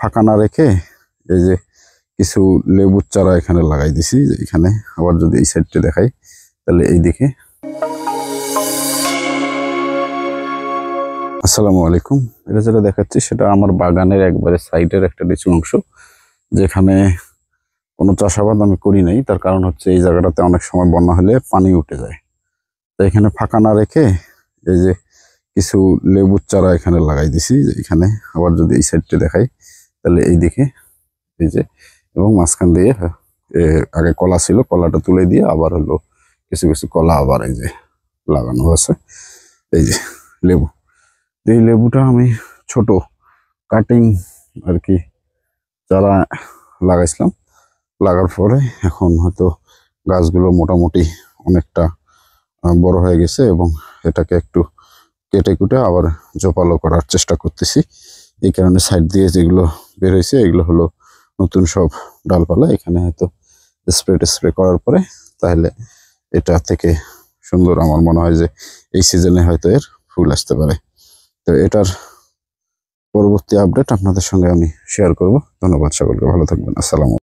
ফাঁকা না রেখে এই যে কিছু লেবুর চারা এখানে লাগাই দিছি। এখানে আবার যদি এই সাইডটা দেখাই তাহলে এই দিকে। আসসালামু আলাইকুম। এটা যেটা দেখাচ্ছি সেটা আমার বাগানের একবারে সাইডের একটা নিচু অংশ, যেখানে কোনো চাষাবাদ আমি করি নাই। তার কারণ হচ্ছে এই জায়গাটাতে অনেক সময় বন্যা হলে পানি উঠে যায়। তো এখানে ফাঁকা না রেখে এই যে কিছু লেবুর চারা এখানে লাগাই দিছি। এখানে আবার যদি এই সাইডটা দেখাই তাহলে এই দিকে এই যে, এবং মাঝখান দিয়ে আগে কলা ছিল, কলাটা তুলে দিয়ে আবার হলো কিছু কিছু কলা আবার এই যে লাগানো আছে। এই যে লেবু, এই লেবুটা আমি ছোট কাটিং আর কি চারা লাগাইছিলাম। লাগার পরে এখন হয়তো গাছগুলো মোটামুটি অনেকটা বড় হয়ে গেছে এবং এটাকে একটু কেটে কুটে আবার জোপালো করার চেষ্টা করতেছি। এই কারণে সাইড দিয়ে যেগুলো বের হয়েছে এগুলো হলো নতুন সব ডালপালা। এখানে হয়তো স্প্রে করার পরে তাহলে এটা থেকে সুন্দর, আমার মনে হয় যে এই সিজনে হয়তো এর ফুল আসতে পারে। তো এটার পরবর্তী আপডেট আপনাদের সঙ্গে আমি শেয়ার করব। ধন্যবাদ সকলকে, ভালো থাকবেন। আসসালামু আলাইকুম।